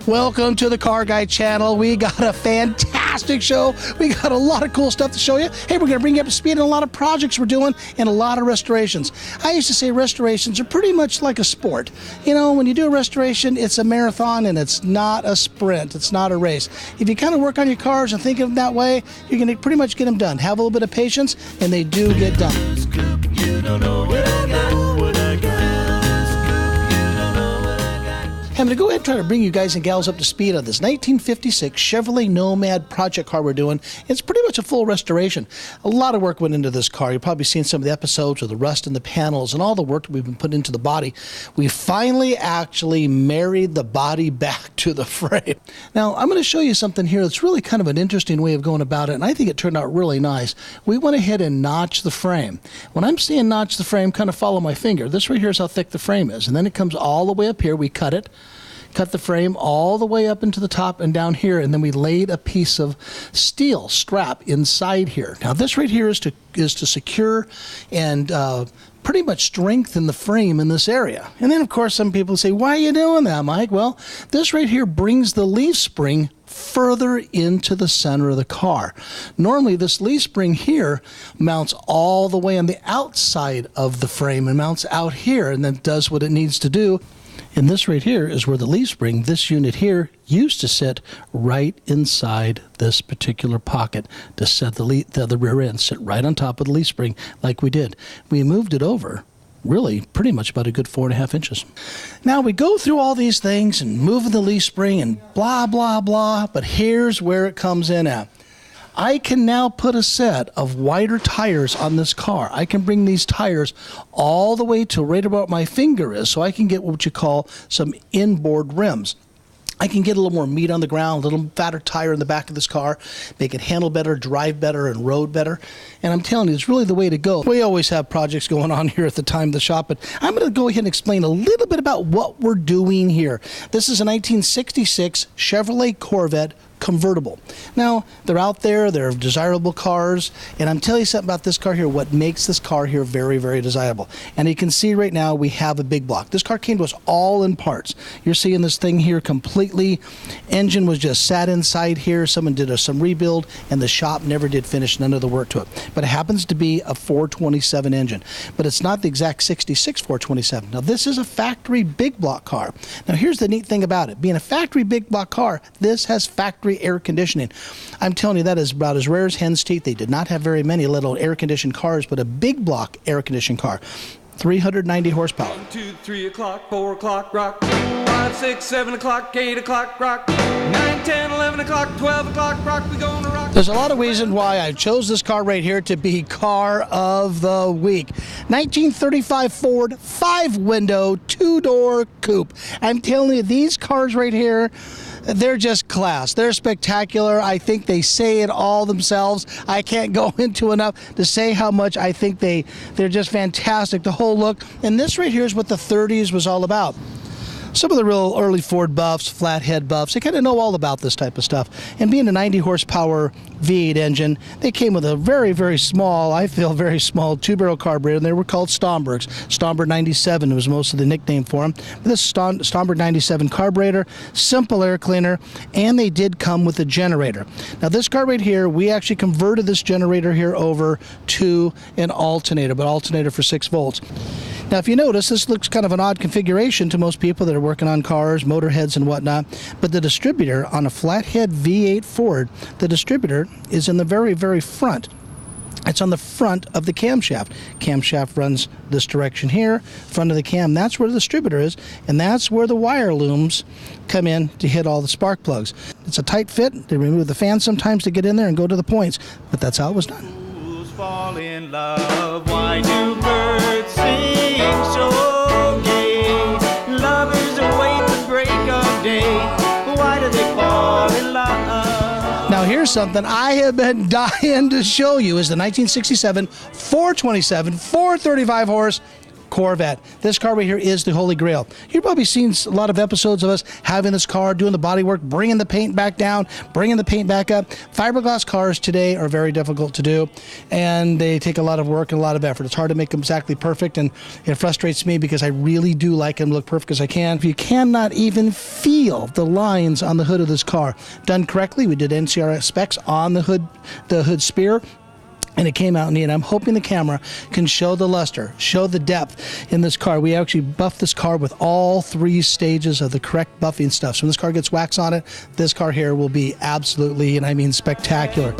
Welcome to the Car Guy channel. We got a fantastic show. We got a lot of cool stuff to show you. Hey, we're going to bring you up to speed on a lot of projects we're doing and a lot of restorations. I used to say restorations are pretty much like a sport. You know, when you do a restoration, it's a marathon and it's not a sprint. It's not a race. If you kind of work on your cars and think of them that way, you're going to pretty much get them done. Have a little bit of patience, and they do get done. You don't know what I got. I'm going to go ahead and try to bring you guys and gals up to speed on this 1956 Chevrolet Nomad project car we're doing. It's pretty much a full restoration. A lot of work went into this car. You've probably seen some of the episodes with the rust in the panels and all the work that we've been putting into the body. We finally actually married the body back to the frame. Now, I'm going to show you something here that's really kind of an interesting way of going about it, and I think it turned out really nice. We went ahead and notched the frame. When I'm saying notch the frame, kind of follow my finger. This right here is how thick the frame is, and then it comes all the way up here. We cut it. Cut the frame all the way up into the top and down here, and then we laid a piece of steel strap inside here. Now this right here is to secure and pretty much strengthen the frame in this area. And then of course some people say, why are you doing that, Mike? Well, this right here brings the leaf spring further into the center of the car. Normally this leaf spring here mounts all the way on the outside of the frame and mounts out here and then does what it needs to do. And this right here is where the leaf spring, this unit here, used to sit right inside this particular pocket to set the rear end, sit right on top of the leaf spring like we did. We moved it over really pretty much about a good 4.5 inches. Now we go through all these things and moving the leaf spring and blah, blah, blah, but here's where it comes in at. I can now put a set of wider tires on this car. I can bring these tires all the way to right about my finger is, so I can get what you call some inboard rims. I can get a little more meat on the ground, a little fatter tire in the back of this car, make it handle better, drive better, and road better. And I'm telling you, it's really the way to go. We always have projects going on here at the time of the shop, but I'm going to go ahead and explain a little bit about what we're doing here. This is a 1966 Chevrolet Corvette convertible. Now, they're out there, they're desirable cars, and I'm telling you something about this car here, what makes this car here very, very desirable. And you can see right now we have a big block. This car came to us all in parts. You're seeing this thing here completely. Engine was just sat inside here. Someone did some rebuild, and the shop never did finish none of the work to it. But it happens to be a 427 engine. But it's not the exact 66 427. Now, this is a factory big block car. Now, here's the neat thing about it. Being a factory big block car, this has factory air conditioning. I'm telling you, that is about as rare as hen's teeth. They did not have very many little air-conditioned cars, but a big block air-conditioned car. 390 horsepower. 1, 2, 3 o'clock, 4 o'clock, rock. 5, 6, 7 o'clock, 8 o'clock, rock. 9, 10, 11 o'clock, 12 o'clock, rock. We gonna rock. There's a lot of reasons why I chose this car right here to be Car of the Week. 1935 Ford 5-window 2-door coupe. I'm telling you, these cars right here, they're just class. They're spectacular. I think they say it all themselves. I can't go into enough to say how much I think they're just fantastic. The whole look. And this right here is what the 30s was all about. Some of the real early Ford buffs, Flathead buffs, they kind of know all about this type of stuff. And being a 90 horsepower V8 engine, they came with a very, very small, I feel very small 2-barrel carburetor, and they were called Stombergs. Stomberg 97 was most of the nickname for them. But this Stomberg 97 carburetor, simple air cleaner, and they did come with a generator. Now this car right here, we actually converted this generator here over to an alternator, but alternator for 6 volts. Now, if you notice, this looks kind of an odd configuration to most people that are working on cars, motorheads and whatnot, but the distributor on a Flathead V8 Ford, the distributor is in the very, very front. It's on the front of the camshaft. Camshaft runs this direction here, front of the cam. That's where the distributor is, and that's where the wire looms come in to hit all the spark plugs. It's a tight fit. They remove the fan sometimes to get in there and go to the points, but that's how it was done. Fall in love. Why do birds sing so gay? Lovers await the break of day. Why do they fall in love? Now here's something I have been dying to show you is the 1967 427 435 horse Corvette. This car right here is the Holy Grail. You've probably seen a lot of episodes of us having this car, doing the body work, bringing the paint back down, bringing the paint back up. Fiberglass cars today are very difficult to do, and they take a lot of work and a lot of effort. It's hard to make them exactly perfect, and it frustrates me because I really do like them to look perfect as I can. You cannot even feel the lines on the hood of this car. Done correctly, we did NCR specs on the hood spear, and it came out neat. I'm hoping the camera can show the luster, show the depth in this car. We actually buffed this car with all 3 stages of the correct buffing stuff. So when this car gets wax on it, this car here will be absolutely, and I mean spectacular.